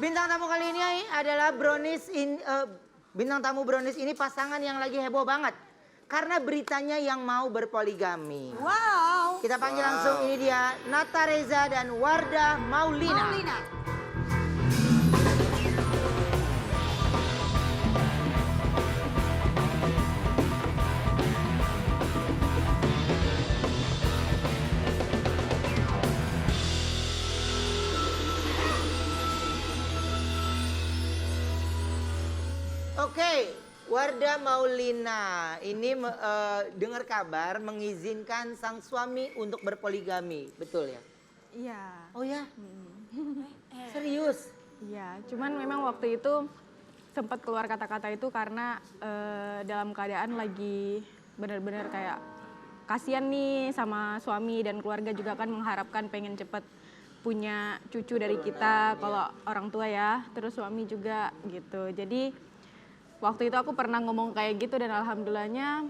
Bintang tamu kali ini adalah bintang tamu Brownies ini pasangan yang lagi heboh banget. Karena beritanya yang mau berpoligami. Wow. Kita panggil langsung, ini dia Nata Reza dan Wardah Maulina. Oke, Wardah Maulina ini dengar kabar mengizinkan sang suami untuk berpoligami, betul ya? Iya. Oh ya? Serius? Iya, cuman memang waktu itu sempat keluar kata-kata itu karena dalam keadaan lagi benar-benar kayak kasihan nih sama suami dan keluarga juga kan mengharapkan pengen cepet punya cucu dari kita kalau orang tua ya, terus suami juga gitu. Jadi waktu itu aku pernah ngomong kayak gitu dan alhamdulillahnya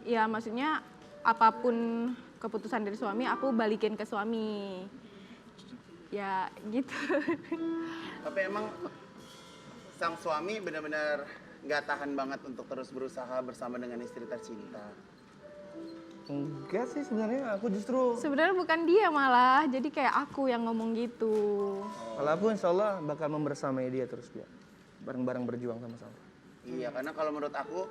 ya maksudnya apapun keputusan dari suami aku balikin ke suami. Ya gitu. Tapi emang sang suami benar-benar nggak tahan banget untuk terus berusaha bersama dengan istri tercinta. Enggak sih sebenarnya, aku justru Sebenarnya bukan dia malah, jadi kayak aku yang ngomong gitu. kalau aku insya Allah bakal membersamai dia terus dia. Bareng-bareng berjuang sama-sama. Iya, karena kalau menurut aku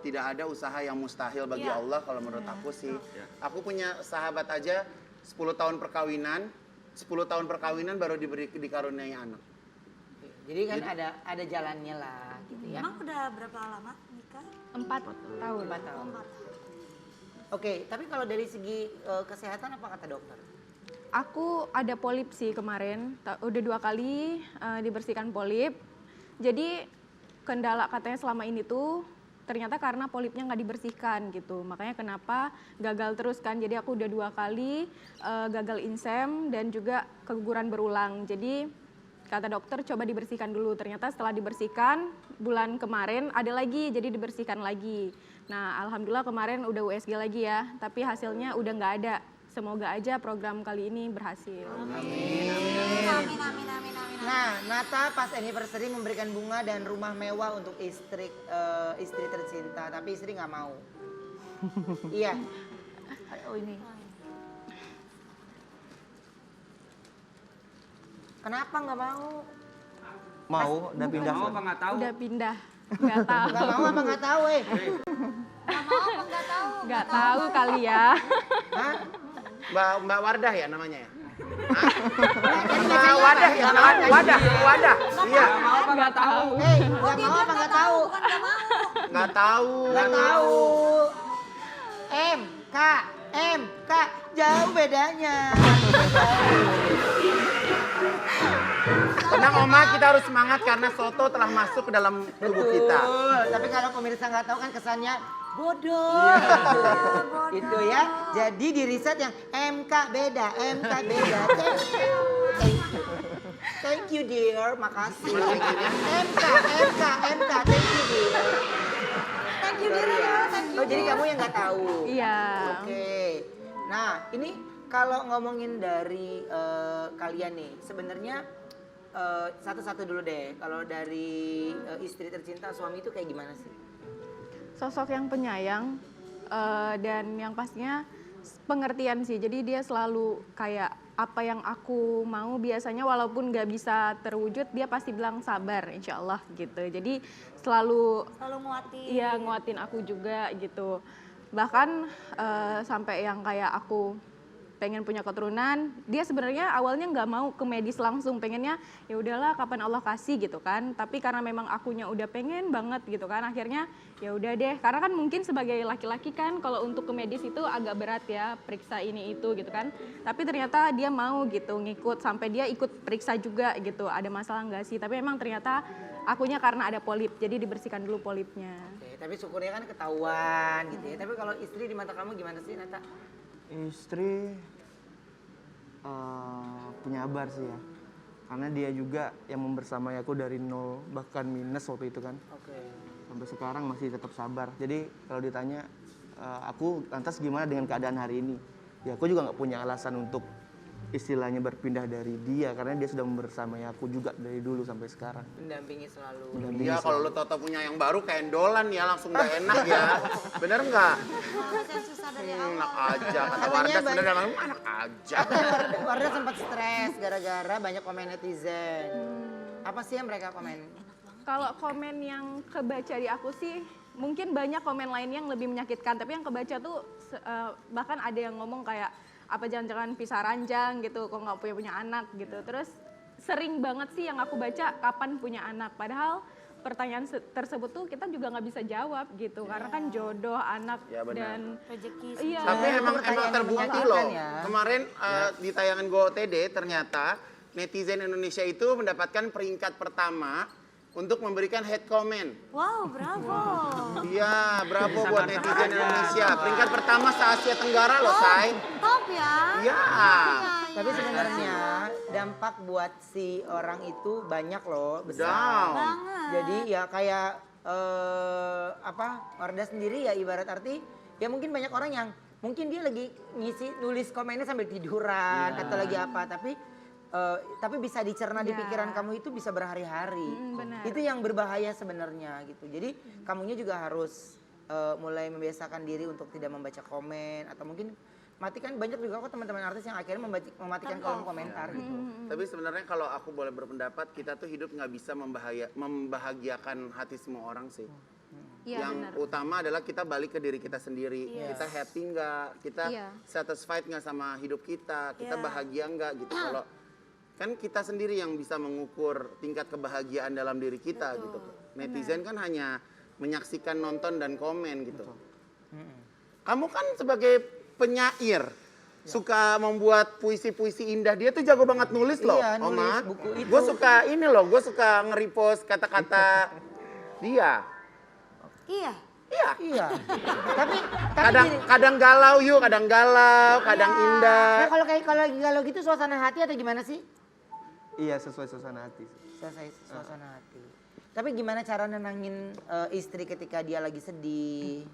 tidak ada usaha yang mustahil bagi Allah kalau menurut aku sih. Aku punya sahabat aja 10 tahun perkawinan, 10 tahun perkawinan baru dikaruniai anak. Jadi kan ada jalannya lah gitu ya. Emang udah berapa lama nikah? 4 tahun. 4 tahun. 4 tahun. Oke, tapi kalau dari segi kesehatan apa kata dokter? Aku ada polip sih kemarin, udah 2 kali dibersihkan polip. Jadi kendala katanya selama ini tuh ternyata karena polipnya nggak dibersihkan gitu. Makanya kenapa gagal terus kan. Jadi aku udah 2 kali gagal insem dan juga keguguran berulang. Jadi kata dokter coba dibersihkan dulu. Ternyata setelah dibersihkan bulan kemarin ada lagi, jadi dibersihkan lagi. Nah alhamdulillah kemarin udah USG lagi ya. Tapi hasilnya udah nggak ada. Semoga aja program kali ini berhasil. Amin. Nah, Nata pas anniversary memberikan bunga dan rumah mewah untuk istri tercinta, tapi istri nggak mau. Iya. Oh ini. Kenapa nggak mau? Mau, udah pindah. Mau apa nggak tahu? Udah pindah. Nggak tahu. Nggak mau apa nggak tahu Nggak tahu kali ya. Hah? Mbak Wardah ya namanya ya? Mbak Wadah ya, Wadah. Iya. Mau apa nggak tahu? Nggak mau apa nggak tahu? Bukan nggak mau. Nggak tahu. Nggak tahu. MK, jauh bedanya. Tenang Oma, kita harus semangat karena soto telah masuk ke dalam tubuh kita. Betul. Tapi kalau pemirsa nggak tahu kan kesannya bodoh. Itu ya. Jadi di riset yang MK beda. Thank you dear, makasih. MK, thank you dear. Thank you dear ya, thank you. Oh jadi kamu yang nggak tahu. Iya. Oke. Nah ini kalau ngomongin dari kalian nih, sebenarnya satu-satu dulu deh. Kalau dari istri tercinta suami itu kayak gimana sih? Sosok yang penyayang dan yang pastinya pengertian sih. Jadi dia selalu kayak apa yang aku mau biasanya walaupun gak bisa terwujud dia pasti bilang sabar insya Allah gitu. Jadi selalu nguatin. iya nguatin aku juga gitu. Bahkan sampai yang kayak aku pengen punya keturunan, dia sebenarnya awalnya nggak mau ke medis langsung, pengennya ya udahlah kapan Allah kasih gitu kan. Tapi karena memang akunya udah pengen banget gitu kan, akhirnya ya udah deh. Karena kan mungkin sebagai laki-laki kan kalau untuk ke medis itu agak berat ya, periksa ini itu gitu kan. Tapi ternyata dia mau gitu ngikut, sampai dia ikut periksa juga gitu. Ada masalah nggak sih? Tapi memang ternyata akunya karena ada polip, jadi dibersihkan dulu polipnya. Oke, tapi syukurnya kan ketahuan gitu ya. Tapi kalau istri di mata kamu gimana sih Nata? Istri punya abar sih ya. Karena dia juga yang membersamai aku dari nol bahkan minus waktu itu kan. Oke. Sampai sekarang masih tetap sabar. Jadi kalau ditanya aku lantas gimana dengan keadaan hari ini? Ya aku juga nggak punya alasan untuk istilahnya berpindah dari dia karena dia sudah membersamai aku juga dari dulu sampai sekarang. Mendampingi selalu. Iya, kalau lu tau punya yang baru kayak endolan ya, langsung gak enak ya. Bener nggak? Harus yang susah dari Enak awal. aja, kata Katanya Wardah banyak- sebenarnya enak aja. Wardah sempat stres gara-gara banyak komen netizen. Apa sih yang mereka komen? Kalau komen yang kebaca di aku sih, mungkin banyak komen lain yang lebih menyakitkan. Tapi yang kebaca tuh bahkan ada yang ngomong kayak, apa jangan-jangan pisah ranjang gitu, kok nggak punya anak gitu. Terus sering banget sih yang aku baca, kapan punya anak. Padahal pertanyaan tersebut tuh kita juga nggak bisa jawab gitu. Karena kan jodoh, anak, Ya, benar. dan Rezeki iya. Tapi itu emang pertanyaan yang terbukti menyakitkan loh. ya. Kemarin di tayangan GoTD ternyata netizen Indonesia itu mendapatkan peringkat pertama untuk memberikan hate comment. Wow, bravo. Iya, bravo buat netizen Indonesia. Peringkat pertama se-Asia Tenggara loh, Say. Top ya. Iya. Tapi sebenarnya dampak buat si orang itu banyak loh, besar. Down. Banget. Jadi ya kayak Wardah sendiri ya ibarat arti ya mungkin banyak orang yang mungkin dia lagi nulis komennya sambil tiduran atau lagi apa tapi bisa dicerna di Ya. pikiran kamu itu bisa berhari-hari. Benar. Itu yang berbahaya sebenarnya gitu. Jadi kamunya juga harus mulai membiasakan diri untuk tidak membaca komen atau mungkin matikan. Banyak juga kok teman-teman artis yang akhirnya mematikan kolom komentar gitu. Tapi sebenarnya kalau aku boleh berpendapat, kita tuh hidup nggak bisa membahagiakan hati semua orang sih. Iya, Yang benar. utama adalah kita balik ke diri kita sendiri. Kita happy nggak? Kita Iya. satisfied nggak sama hidup kita? Kita Iya. bahagia nggak gitu? Kalau kan kita sendiri yang bisa mengukur tingkat kebahagiaan dalam diri kita gitu. Netizen kan hanya menyaksikan, nonton dan komen gitu. Kamu kan sebagai penyair suka membuat puisi-puisi indah. Dia tuh jago banget nulis loh, Iya, nulis Oma. buku itu. Gue suka ini loh, gue suka nge-repost kata-kata dia. Iya. Iya. Iya. tapi gini, Kadang galau yuk, kadang galau, kadang indah. nah kalau lagi galau gitu suasana hati atau gimana sih? Iya, sesuai suasana hati. Suasana hati. Tapi gimana cara nenangin istri ketika dia lagi sedih?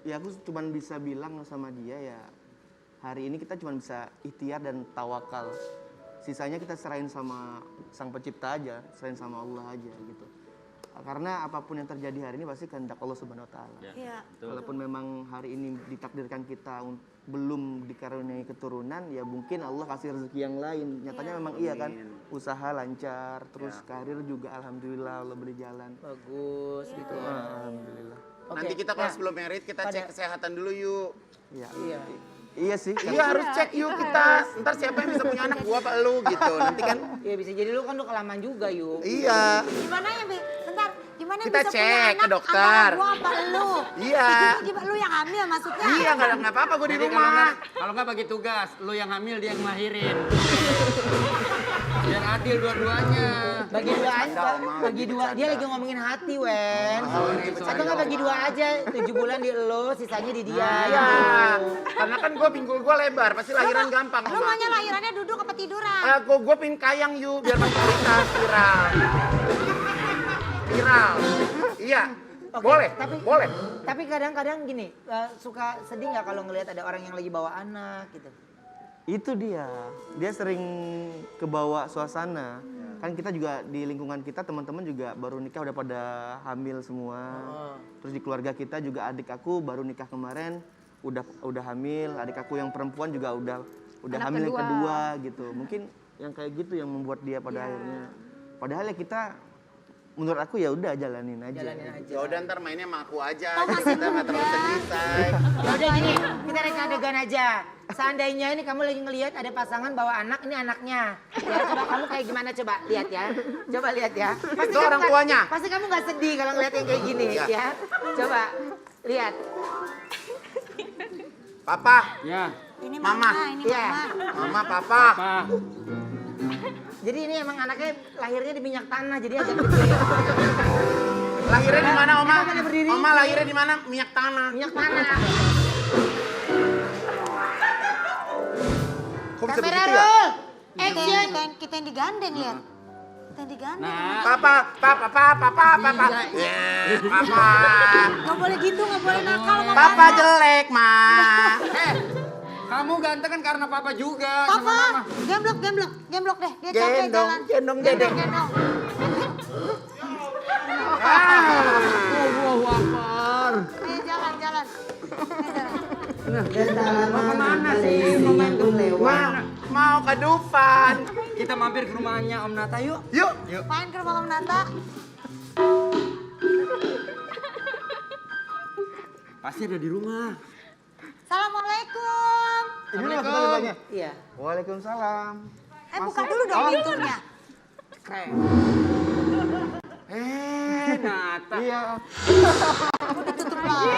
Ya aku cuman bisa bilang sama dia ya, hari ini kita cuma bisa ikhtiar dan tawakal. Sisanya kita serahin sama Sang Pencipta aja, serahin sama Allah aja gitu. Karena apapun yang terjadi hari ini pasti kehendak Allah Subhanahu wa taala. Iya. Walaupun memang hari ini ditakdirkan kita belum dikaruniai keturunan, ya mungkin Allah kasih rezeki yang lain. Nyatanya memang iya kan, usaha lancar, terus karir juga alhamdulillah Allah beri jalan. Bagus gitu ya. Alhamdulillah. Nanti kita kalau sebelum merit kita cek kesehatan dulu yuk. Ya. Iya. Iya sih. Iya harus cek yuk kita. Ntar siapa yang bisa punya anak, gua apa lu gitu. Nanti kan Iya bisa jadi lu kan udah kelamaan juga yuk. iya. Gimana ya, Bi? Bentar. Gimana Kita bisa cek punya ke anak dokter. antara gua apa lu? Iya. Gimana lu yang hamil maksudnya? Iya nggak apa-apa gua di Jadi kalau rumah. kalau nggak bagi tugas, lu yang hamil dia yang ngelahirin. Biar adil dua-duanya. Bagi dua aja, Bercanda, Oma, bagi lagi dua. Dia bercanda. lagi ngomongin hati, Wen. Sorry, Atau nggak bagi dua aja, 7 bulan di lo, sisanya di dia. Iya. Karena kan gua pinggul gua lebar, pasti lahiran gampang. Lu Oma. maunya lahirannya duduk apa tiduran? Gua pin kayang yuk biar masuk berita viral. Viral. Iya. Oke, Boleh, boleh. Tapi kadang-kadang gini, suka sedih nggak kalau ngelihat ada orang yang lagi bawa anak gitu? Itu dia sering kebawa suasana. Kan kita juga di lingkungan kita teman-teman juga baru nikah udah pada hamil semua. Terus di keluarga kita juga adik aku baru nikah kemarin udah hamil, adik aku yang perempuan juga udah Anak hamil yang kedua. kedua gitu. Mungkin yang kayak gitu yang membuat dia pada akhirnya. Padahal ya kita menurut aku ya udah jalanin aja. Jalanin aja. Ya udah ntar mainnya sama aku aja. Jadi kita nggak terlalu sedih, Say. Ya udah gini, kita reka adegan aja. Seandainya ini kamu lagi ngelihat ada pasangan bawa anak, ini anaknya. Ya coba kamu kayak gimana coba lihat ya. Coba lihat ya. Pasti Itu kamu orang nggak- tuanya. Pasti kamu nggak sedih kalau ngeliat yang kayak gini Iya. ya. Coba lihat. Papa, Ya, Ini Mama. mama, ini Iya. mama. Mama, Papa. apa? Jadi ini emang anaknya lahirnya di minyak tanah, jadi agak gede. Lahirnya di mana, Oma? Kenapa dia berdiri? Oma lahirnya di mana? Minyak tanah. Minyak tanah. Kok bisa Kamera begitu ya? roll. Action. Kita yang digandeng lihat. Kita yang digandeng. Nah, Papa, Papa. Iya. Papa. Gak boleh gitu, gak boleh nakal sama Papa jelek, Ma. Kamu ganteng kan karena papa juga sama Papa, mama. gemblok deh. Dia capek Gendong, jalan. gendong Dedek. Gendong. Allahu Akbar. Ayo jalan. Mau kemana sih? Istrinya pun lewat. Mau ke Dufan. Kita mampir ke rumahnya Om Nata yuk. Yuk. Main ke rumah Om Nata. Pasti ada di rumah. Assalamualaikum. Ini loh kita ditanya. Iya, Waalaikumsalam. Buka dulu dong pintunya. keren. Nata. Iya. Tutup lagi.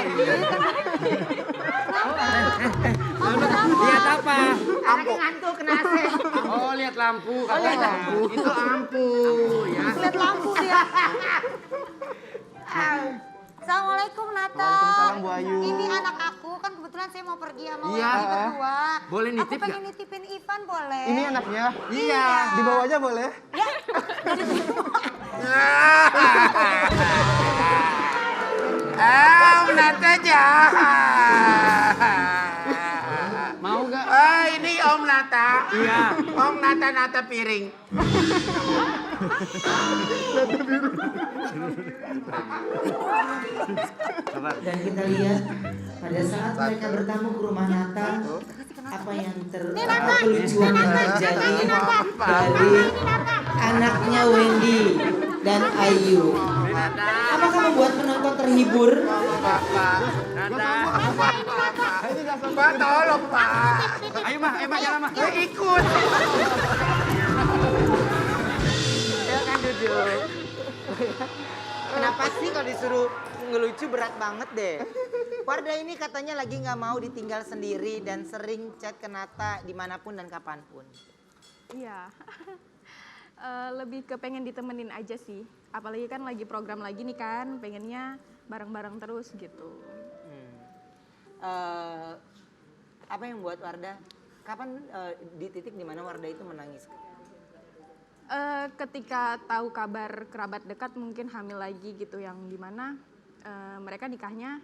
Lihat apa? Anaknya ngantuk kena AC. Oh, lihat lampu. lihat lampu. Itu lampu ya. Lihat lampu dia. Assalamualaikum Nata. Waalaikumsalam, Bu Ayu. Ini anak aku kan kebetulan saya mau pergi sama Iya. Wendy berdua. Boleh nitip Aku pengen nitipin Ivan boleh? Ini anaknya. Iya. Dibawa aja boleh? Ya. Om Nata jahat. Mau gak? Ini Om Nata. Iya. Om Nata piring. Dan kita lihat pada saat mereka bertamu ke rumah Nata, apa yang apa kelucuan yang terjadi dari anaknya Wendy dan Ayu. Apakah membuat penonton terhibur? Pak, tolong Pak. Ayo mah, jalan mah. Gue ikut. Silakan duduk. Kenapa sih kalau disuruh ngelucu berat banget deh? Wardah ini katanya lagi nggak mau ditinggal sendiri dan sering chat ke Nata dimanapun dan kapanpun. Iya. Lebih ke pengen ditemenin aja sih. Apalagi kan lagi program lagi nih kan, pengennya bareng-bareng terus gitu. Apa yang membuat Wardah? Kapan di titik dimana Wardah itu menangis? Ketika tahu kabar kerabat dekat mungkin hamil lagi gitu, yang dimana mereka nikahnya,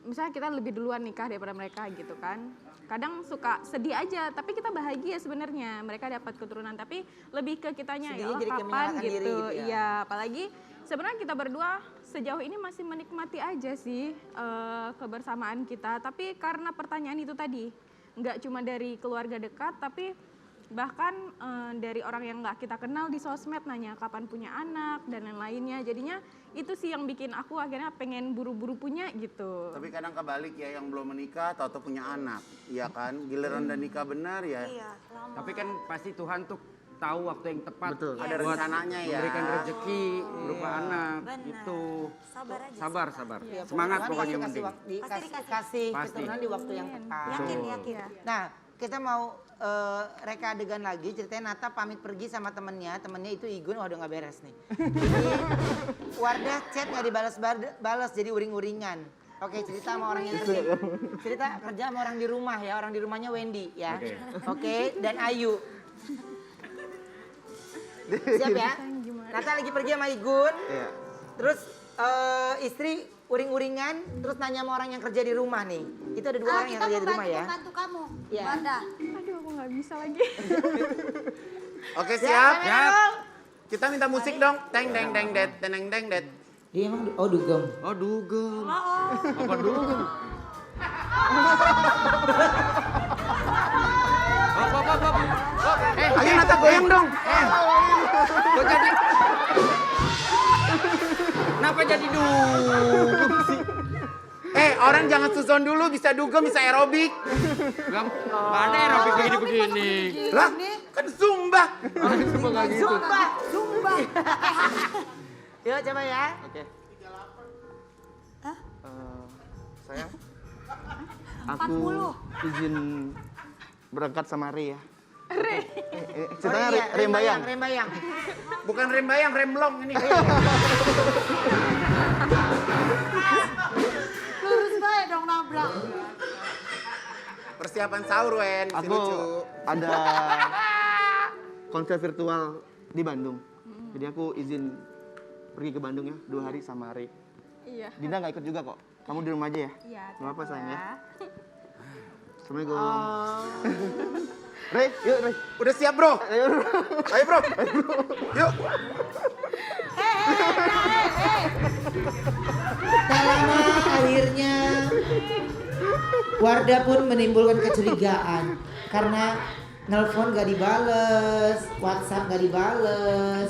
misalnya kita lebih duluan nikah daripada mereka gitu kan. Kadang suka sedih aja, tapi kita bahagia sebenarnya mereka dapat keturunan, tapi lebih ke kitanya ya Sedihnya Allah jadi kayak kapan menyalahkan diri gitu. gitu ya. Iya, apalagi sebenarnya kita berdua sejauh ini masih menikmati aja sih kebersamaan kita, tapi karena pertanyaan itu tadi, nggak cuma dari keluarga dekat, tapi bahkan dari orang yang nggak kita kenal di sosmed nanya kapan punya anak dan lain-lainnya. Jadinya itu sih yang bikin aku akhirnya pengen buru-buru punya gitu. Tapi kadang kebalik ya, yang belum menikah tahu-tahu punya anak. Iya kan? Giliran udah nikah benar ya. Iya, lama. Tapi kan pasti Tuhan tuh tahu waktu yang tepat. Betul. Ada buat rencananya ya. memberikan rezeki berupa anak. Benar. Itu. Sabar aja. Sabar. Ya, Semangat Tuhan pokoknya yang pasti penting. Pasti dikasih. kasih Pasti. keturunan di waktu yang tepat. Yakin. Iya. Nah, kita mau reka adegan lagi, ceritanya Nata pamit pergi sama temennya itu Igun, udah nggak beres nih. Jadi Wardah chat nggak dibalas jadi uring-uringan. Oke, cerita sama orang yang kerja. Cerita kerja sama orang di rumah ya, orang di rumahnya Wendy ya. Oke, dan Ayu. Siap ya? Nata lagi pergi sama Igun. Iya. Terus istri uring-uringan, terus nanya sama orang yang kerja di rumah nih. Itu ada dua orang yang kerja di rumah ya. Membantu kamu, Iya. Wanda. Aduh, aku nggak bisa lagi. Oke, siap. Siap. Kita minta musik dong. Teng deng deng det, teneng deng det. Dia emang dugem. Oh, dugem. Oh, Apa dugem? Ayo Nata goyang dong. Kok jadi? Kenapa jadi dugem sih? Orang jangan susun dulu, bisa dugem, bisa aerobik. Gak ada aerobik begini-begini. Lah, kan zumba. Cuma gak gitu. Zumba. Yuk coba ya. Oke. Hah? Saya aku 40. izin berangkat sama Re ya. Oh Ceritanya iya, Rembayang. Rembayang. Bukan rembayang, remblong ini. Lurus baik dong nabrak. Persiapan sahur, Wen. Si Aku lucu. ada konser virtual di Bandung. Jadi aku izin pergi ke Bandung ya 2 hari sama Re. Iya. Dinda nggak ikut juga kok. Kamu di rumah aja ya. Iya. Nggak apa-apa sayang ya. Assalamualaikum. Rey, yuk Rey. Udah siap bro? Ayo bro. Yuk. Tak lama akhirnya Wardah pun menimbulkan kecurigaan karena nelpon gak dibales, WhatsApp gak dibales.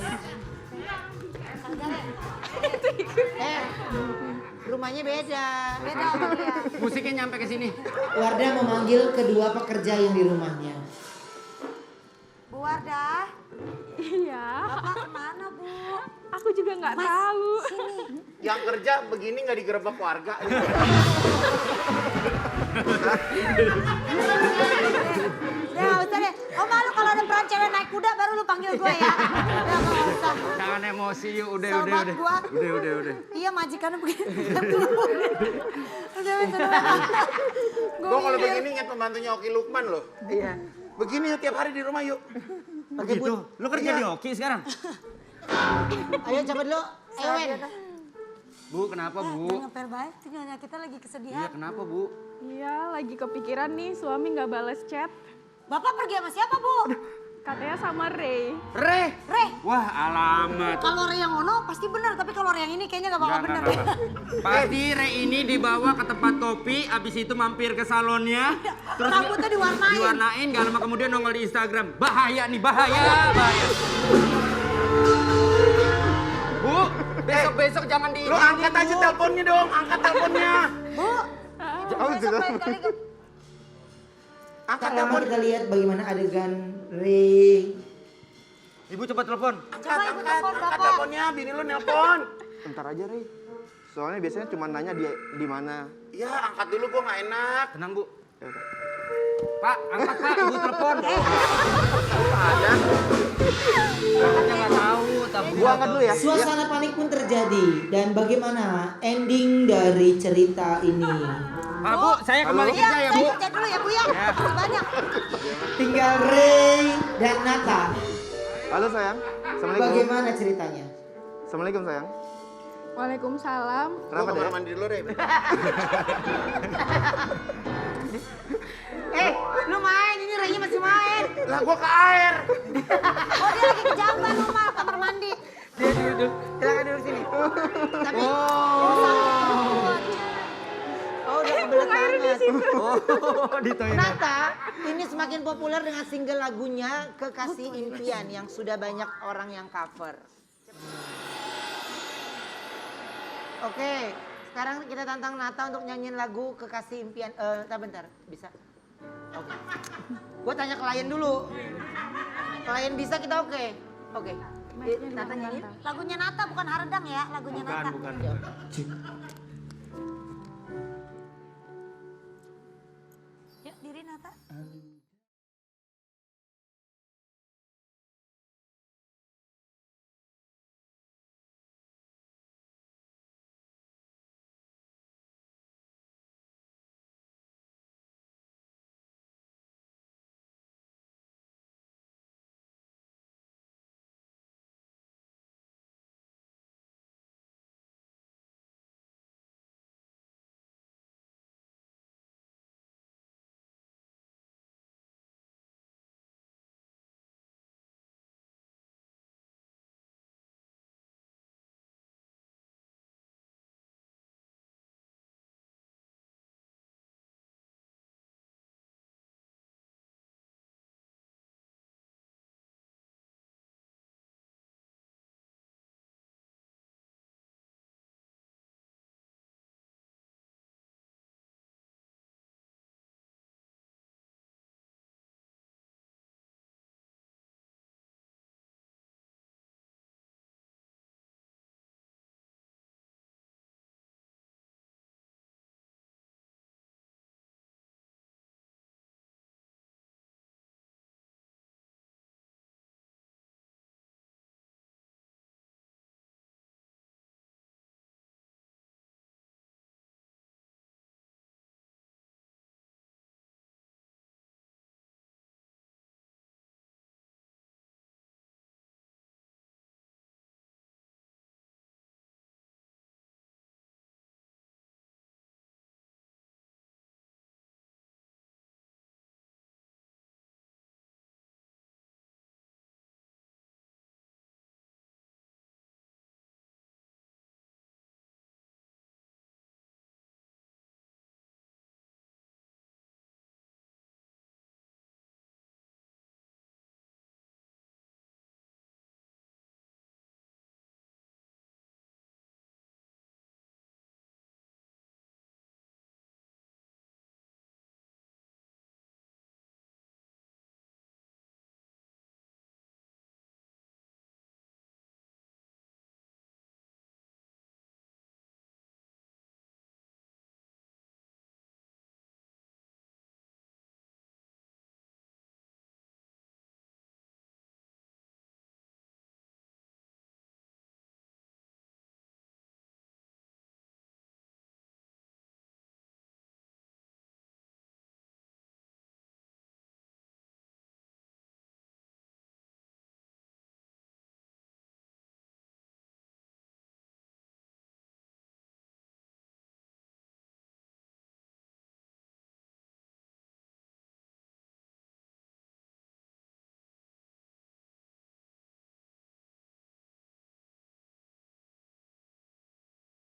Rumahnya beda. Beda sama dia. Musiknya nyampe ke sini. Wardah memanggil kedua pekerja yang di rumahnya. Bu Wardah, Iya, Bapak kemana Bu? aku juga nggak Mas, tahu. sini. Yang kerja begini nggak digerebek warga. Udah gak usah deh. Oh malu kalau ada peran cewek naik kuda baru lu panggil gue ya. Udah gak usah. Jangan emosi yuk, udah. Sobat gua. Udah. Iya majikannya begini. Udah. Gue kalau begini ingat pembantunya Oki Lukman loh. Iya. Begini yuk tiap hari di rumah yuk. Begitu. Lu kerja di Oki sekarang? Ayo coba dulu, Ewen. Bu, kenapa Bu? Ngepel baik tuh nyonya kita lagi Iya, kesedihan. kenapa Bu? Iya, lagi kepikiran nih suami nggak bales chat. Bapak pergi sama siapa Bu? Katanya sama Ray. Re. Reh, Wah, alamat. kalau Reh yang ono pasti benar, tapi kalau Reh yang ini kayaknya gak bakal benar. Pasti Re ini dibawa ke tempat kopi, abis itu mampir ke salonnya. Terus Rambutnya diwarnain. Diwarnain, gak lama kemudian nongol di Instagram. Bahaya nih, bahaya. Bu, besok-besok jangan di... Lu angkat aja teleponnya dong, angkat teleponnya. Bu, besok lain kali ke... Angkat Tak lama telepon. kita lihat bagaimana adegan Ray. Ibu coba telepon. Coba ibu telepon Angkat Bapak. teleponnya, bini lu nelpon. Bentar aja Rey. Soalnya biasanya cuma nanya dia di mana. Ya angkat dulu gua nggak enak. Tenang Bu. Ya udah. Pak, angkat Pak, Ibu telepon. Ada. Angkatnya nggak tahu, tapi... Gua angkat dulu ya. Suasana panik pun terjadi dan bagaimana ending dari cerita ini? Pak Bu, saya kembali kerja ya Bu. Saya kerja dulu ya Bu ya. Terima banyak. Tinggal Ray dan Nata. Halo sayang. Assalamualaikum. Bagaimana ceritanya? Assalamualaikum sayang. Waalaikumsalam. Gua Kenapa kamar deh? mandi dulu deh. Lu main, ini Raynya masih main. Lah gua ke air. Oh dia lagi ke jamban rumah kamar mandi. Silakan duduk sini. Tapi, oh udah kebelet banget. Oh, di toilet. Nata ini semakin populer dengan single lagunya Kekasih Impian yang sudah banyak orang yang cover. Oke, sekarang kita tantang Nata untuk nyanyiin lagu Kekasih Impian. Bentar, bisa? Oke. Gue tanya klien dulu. Klien bisa kita oke? Oke. Nata nyanyi. Lagunya Nata bukan Haredang ya, lagunya Nata. Bukan. Yuk diri Nata.